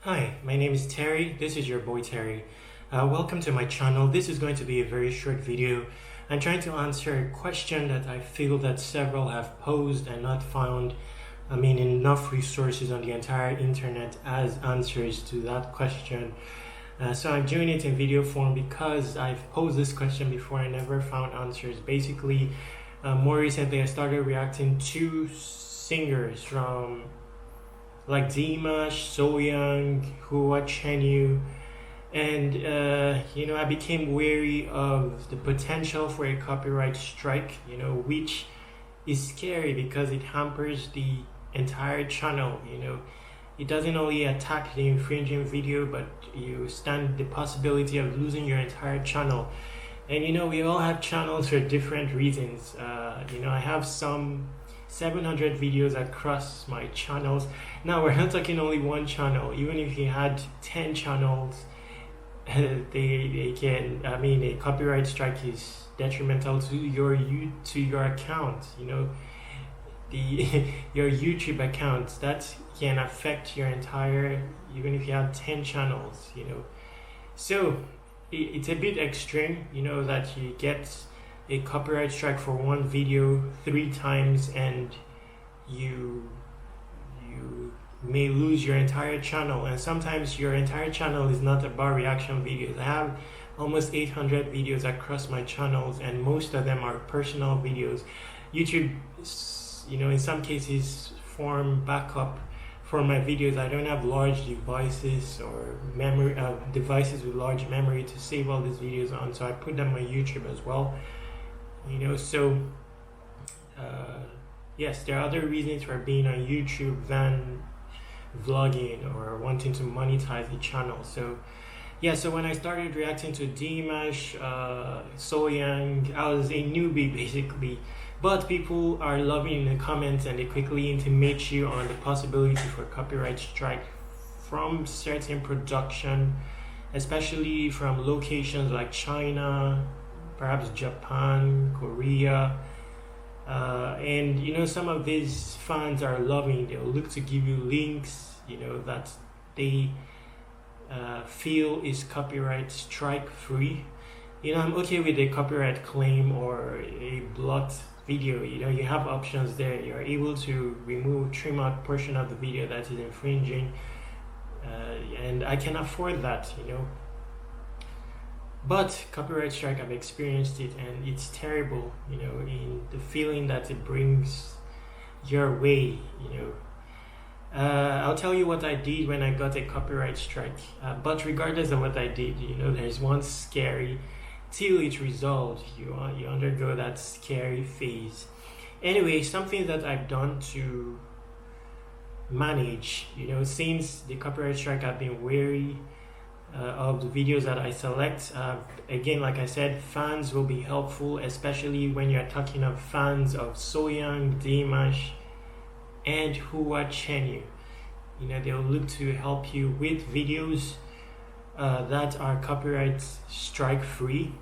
Hi, my name is Terry. This is your boy Terry. Welcome to my channel. This is going to be a very short video. I'm trying to answer a question that I feel that several have posed and not found, enough resources on the entire internet as answers to that question. So I'm doing it in video form because I've posed this question before and never found answers. Basically, more recently I started reacting to singers from like Dimash, Sohyang, Hua Chenyu, and I became wary of the potential for a copyright strike, which is scary because it hampers the entire channel. It doesn't only attack the infringing video, but you stand the possibility of losing your entire channel. And we all have channels for different reasons. I have some 700 videos across my channels. Now we're not talking only one channel. Even if you had 10 channels, they can. A copyright strike is detrimental to your account. Your YouTube account, that can affect your entire. Even if you have 10 channels, So it's a bit extreme, that you get a copyright strike for one video 3 times and you may lose your entire channel. And sometimes your entire channel is not about reaction videos. I have almost 800 videos across my channels, and most of them are personal videos. YouTube, in some cases form backup for my videos. I don't have large devices or memory devices with large memory to save all these videos on, so I put them on YouTube as well. Yes, there are other reasons for being on YouTube than vlogging or wanting to monetize the channel. So when I started reacting to Dimash, Sohyang, I was a newbie basically, but people are loving in the comments and they quickly intimate you on the possibility for copyright strike from certain production, especially from locations like China, perhaps Japan, Korea, and some of these fans are loving. They'll look to give you links, that they feel is copyright strike free. I'm okay with a copyright claim or a blocked video. You have options there. You're able to trim out portion of the video that is infringing, and I can afford that. But copyright strike, I've experienced it, and it's terrible, in the feeling that it brings your way. I'll tell you what I did when I got a copyright strike. But regardless of what I did, there's one scary, till it's resolved, you undergo that scary phase. Anyway, something that I've done to manage, since the copyright strike, I've been wary of the videos that I select. Again, like I said, fans will be helpful, especially when you're talking of fans of Sohyang, Dimash, and Hua Chenyu. They'll look to help you with videos that are copyright strike free,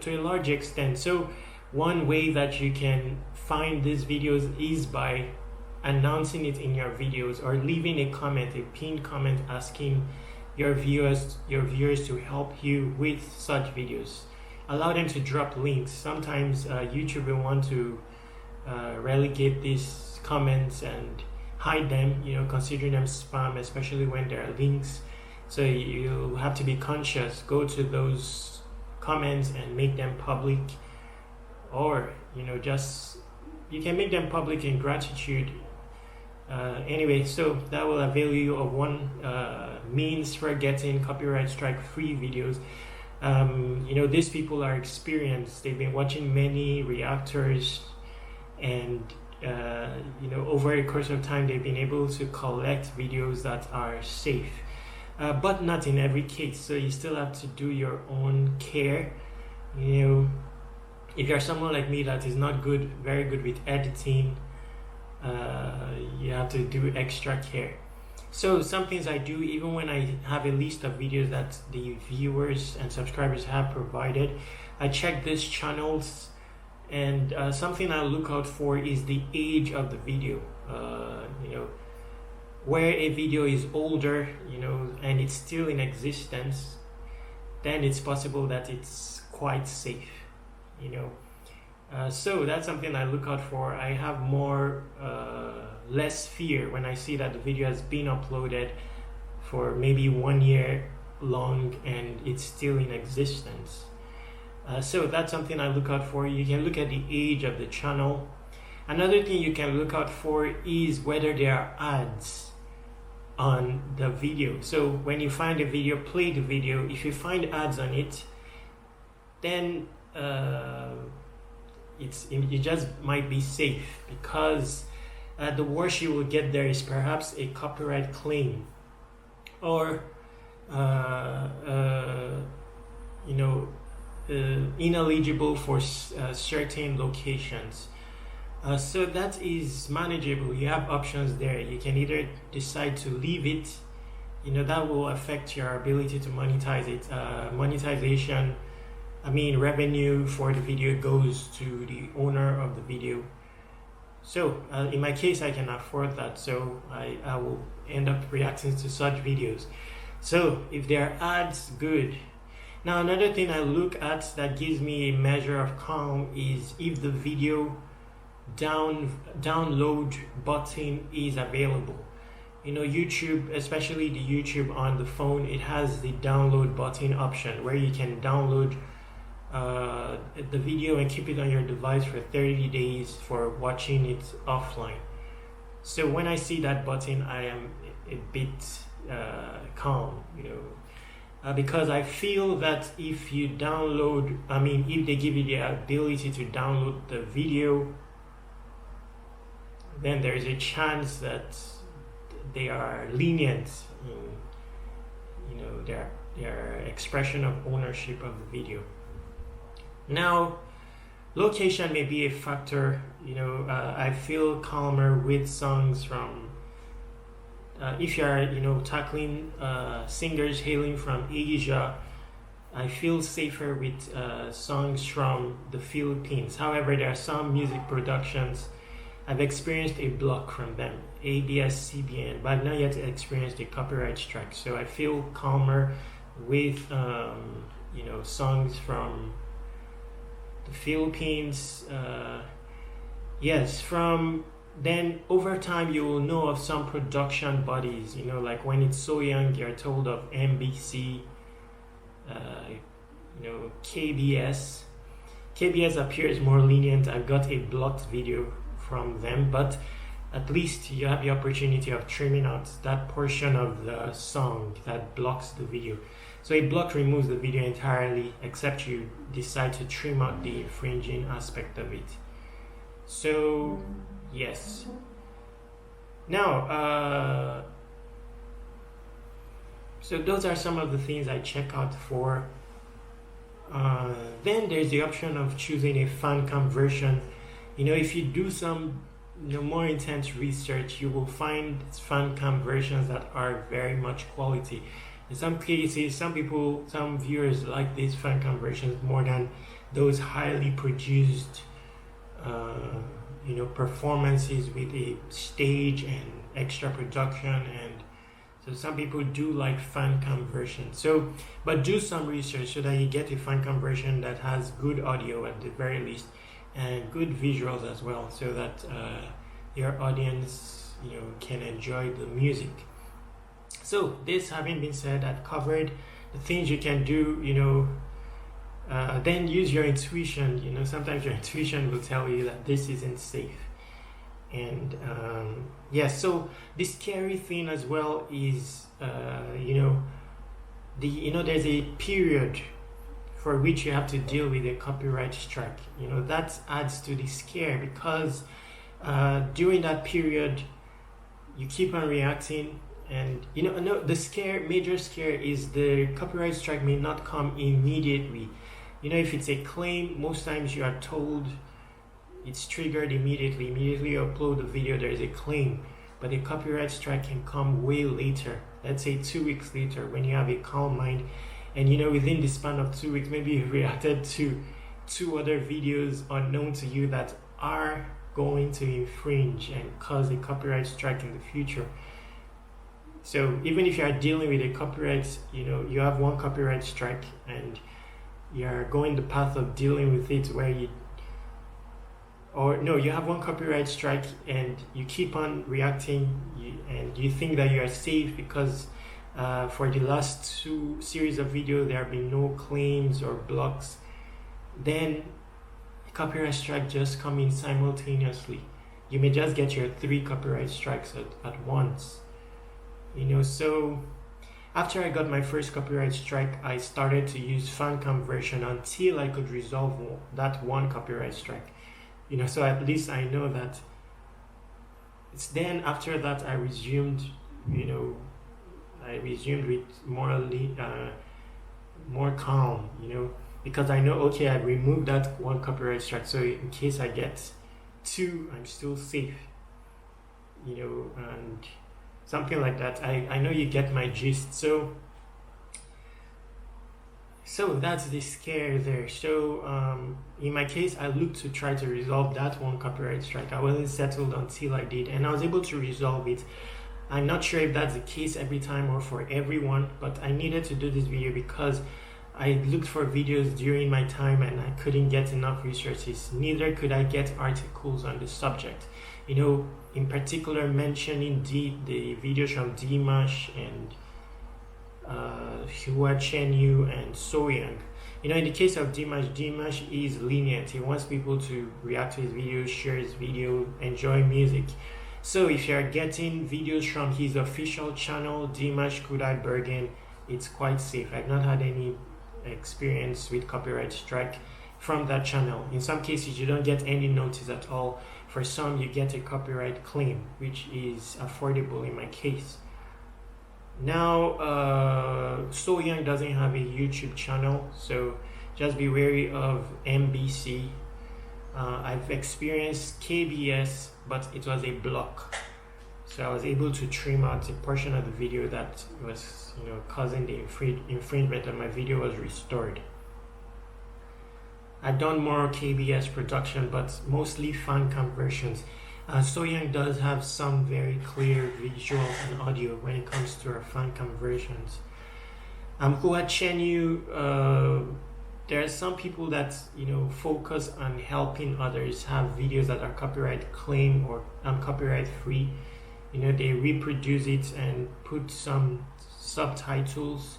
to a large extent. So one way that you can find these videos is by announcing it in your videos or leaving a comment, a pinned comment asking your viewers to help you with such videos. Allow them to drop links. Sometimes YouTube will want to relegate these comments and hide them, considering them spam, especially when there are links. So you have to be conscious. Go to those comments and make them public, or you can make them public in gratitude. Anyway, so that will avail you of one means for getting copyright strike free videos. These people are experienced. They've been watching many reactors, and over a course of time they've been able to collect videos that are safe, but not in every case. So you still have to do your own care. If you're someone like me that is not very good with editing, you have to do extra care. So some things I do, even when I have a list of videos that the viewers and subscribers have provided, I check these channels, and something I look out for is the age of the video. where a video is older, and it's still in existence, then it's possible that it's quite safe, so that's something I look out for. I have less fear when I see that the video has been uploaded for maybe 1 year long and it's still in existence. So that's something I look out for. You can look at the age of the channel. Another thing you can look out for is whether there are ads on the video. So when you find a video, play the video. If you find ads on it, then it just might be safe, because the worst you will get there is perhaps a copyright claim, or ineligible for certain locations. So that is manageable. You have options there. You can either decide to leave it, that will affect your ability to monetize it. Revenue for the video goes to the owner of the video. So in my case, I can afford that, so I will end up reacting to such videos. So if there are ads, good. Now another thing I look at that gives me a measure of calm is if the video download button is available. YouTube, especially the YouTube on the phone, it has the download button option where you can download the video and keep it on your device for 30 days for watching it offline. So when I see that button, I am a bit calm, because I feel that if you download, if they give you the ability to download the video, then there is a chance that they are lenient in their expression of ownership of the video. Now, location may be a factor. I feel calmer with songs from if you are tackling singers hailing from Asia. I feel safer with songs from the Philippines. However, there are some music productions I've experienced a block from them, ABS-CBN, but I've not yet experienced a copyright strike. So I feel calmer with songs from the Philippines. Then over time you will know of some production bodies, like when it's Sohyang, you're told of MBC, KBS. KBS appears more lenient. I've got a blocked video from them, but at least you have the opportunity of trimming out that portion of the song that blocks the video. So a block removes the video entirely, except you decide to trim out the infringing aspect of it. So yes. Now, so those are some of the things I check out for. Then there's the option of choosing a fan cam version. If you do some more intense research, you will find fan cam versions that are very much quality. In some cases, some viewers like these fan cam versions more than those highly produced performances with a stage and extra production, and so some people do like fan cam version. So but do some research so that you get a fan cam version that has good audio at the very least, and good visuals as well, so that your audience can enjoy the music. So this having been said, I've covered the things you can do. Then use your intuition. Sometimes your intuition will tell you that this isn't safe. And so the scary thing as well is there's a period for which you have to deal with a copyright strike. That adds to the scare, because during that period you keep on reacting, and the major scare is the copyright strike may not come immediately. If it's a claim, most times you are told it's triggered immediately you upload the video, there is a claim. But a copyright strike can come way later, let's say 2 weeks later, when you have a calm mind, and within the span of 2 weeks maybe you've reacted to 2 other videos unknown to you that are going to infringe and cause a copyright strike in the future. So even if you are dealing with a copyright, you have one copyright strike and you're going the path of dealing with it where you have one copyright strike and you keep on reacting, and you think that you are safe because for the last 2 series of videos there have been no claims or blocks, then copyright strike just come in simultaneously. You may just get your 3 copyright strikes at once. So after I got my first copyright strike, I started to use fan conversion until I could resolve that one copyright strike. So at least I know that. It's then after that I resumed with more calm, because I know, okay, I removed that one copyright strike, so in case I get 2, I'm still safe, and something like that. I know you get my gist. So that's the scare there. So in my case, I looked to try to resolve that one copyright strike. I wasn't settled until I did, and I was able to resolve it. I'm not sure if that's the case every time or for everyone, but I needed to do this video because I looked for videos during my time and I couldn't get enough resources. Neither could I get articles on the subject. In particular mentioning the videos from Dimash and Hua Chenyu and Sohyang. In the case of Dimash is lenient. He wants people to react to his videos, share his video, enjoy music. So if you're getting videos from his official channel, Dimash Kudai Bergen, it's quite safe. I've not had any experience with copyright strike from that channel. In some cases, you don't get any notice at all. For some, you get a copyright claim, which is affordable in my case. Now, Sohyang doesn't have a YouTube channel, so just be wary of MBC. I've experienced KBS, but it was a block. So I was able to trim out a portion of the video that was, causing the infringement, and my video was restored. I've done more KBS production, but mostly fan conversions. Sohyang does have some very clear visual and audio when it comes to our fan conversions. Hua Chenyu, there are some people that focus on helping others have videos that are copyright claim or copyright free. They reproduce it and put some subtitles.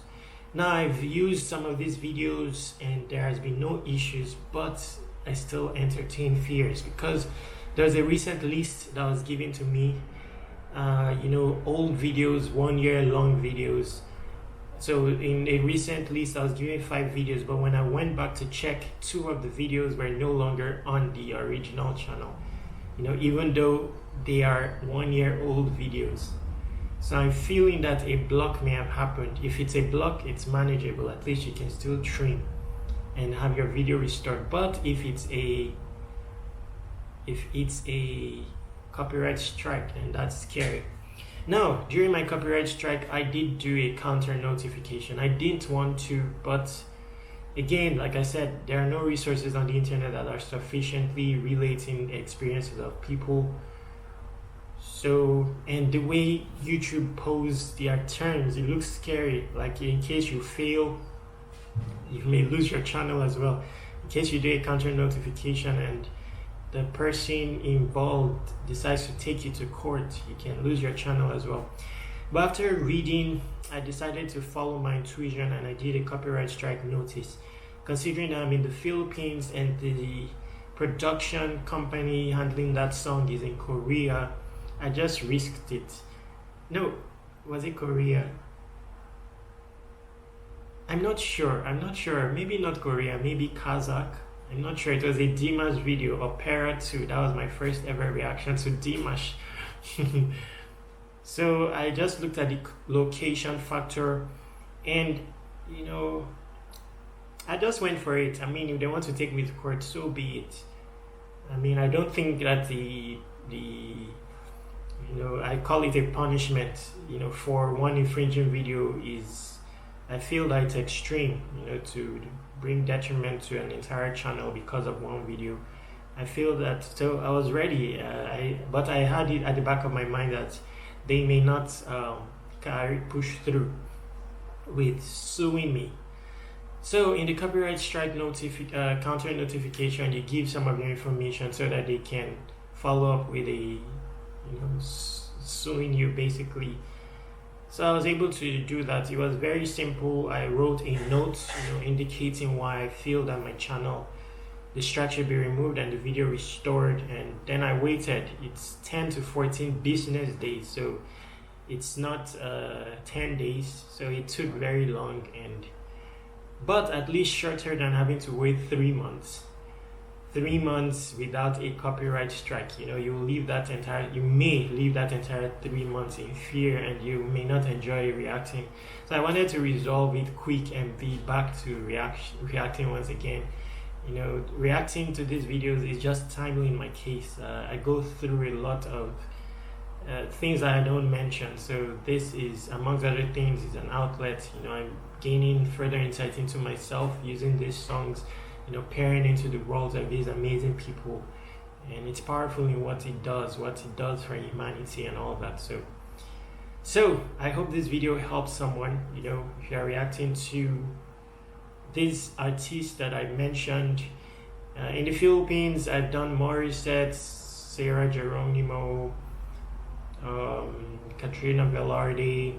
Now I've used some of these videos and there has been no issues, but I still entertain fears because there's a recent list that was given to me, old videos, 1 year long videos. So in a recent list I was given 5 videos, but when I went back to check, 2 of the videos were no longer on the original channel, even though they are 1 year old videos. So I'm feeling that a block may have happened. If it's a block, it's manageable. At least you can still trim and have your video restored. But if it's a copyright strike, then that's scary. Now, during my copyright strike, I did do a counter notification. I didn't want to, but again, like I said, there are no resources on the internet that are sufficiently relating experiences of people. So, and the way YouTube posts their terms, it looks scary. Like in case you fail, you may lose your channel as well. In case you do a counter notification and the person involved decides to take you to court, you can lose your channel as well. But after reading, I decided to follow my intuition and I did a copyright strike notice. Considering that I'm in the Philippines and the production company handling that song is in Korea, I just risked it. No, was it Korea? I'm not sure. Maybe not Korea, maybe Kazakh. I'm not sure. It was a Dimash video, Opera 2. That was my first ever reaction to Dimash. So I just looked at the location factor and, I just went for it. If they want to take me to court, so be it. I don't think that I call it a punishment, for one infringing video is, I feel that it's extreme, to bring detriment to an entire channel because of one video. I feel that, so I was ready, but I had it at the back of my mind that they may not push through with suing me. So in the copyright strike counter notification, you give some of your information so that they can follow up with suing you basically. So I was able to do that. It was very simple. I wrote a note, indicating why I feel that my channel, the strike should be removed and the video restored. And then I waited. It's 10 to 14 business days, so it's not 10 days. So it took very long, but at least shorter than having to wait 3 months. 3 months without a copyright strike. You may leave that entire 3 months in fear, and you may not enjoy reacting. So I wanted to resolve it quick and be back to reacting once again. Reacting to these videos is just timely in my case. I go through a lot of things that I don't mention. So this is, amongst other things, is an outlet. I'm gaining further insight into myself using these songs, peering into the worlds of these amazing people, and it's powerful in what it does for humanity and all that. So I hope this video helps someone. If you're reacting to these artists that I mentioned, in the Philippines, I've done Morissette, Sarah Geronimo, Katrina Velarde,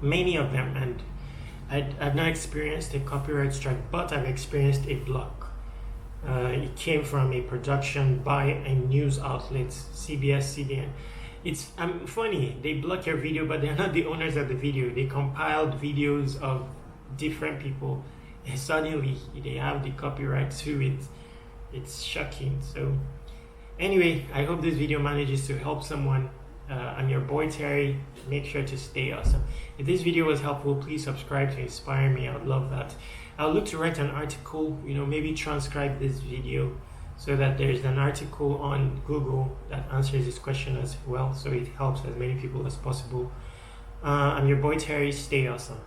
many of them, and I've not experienced a copyright strike, but I've experienced a block. It came from a production by a news outlet, CBS, CBN. It's funny, they block your video, but they're not the owners of the video. They compiled videos of different people, and suddenly they have the copyright to it. It's shocking. So anyway, I hope this video manages to help someone. I'm your boy Terry. Make sure to stay awesome. If this video was helpful, please subscribe to inspire me. I would love that. I'll look to write an article, maybe transcribe this video so that there's an article on Google that answers this question as well, so it helps as many people as possible. I'm your boy Terry. Stay awesome.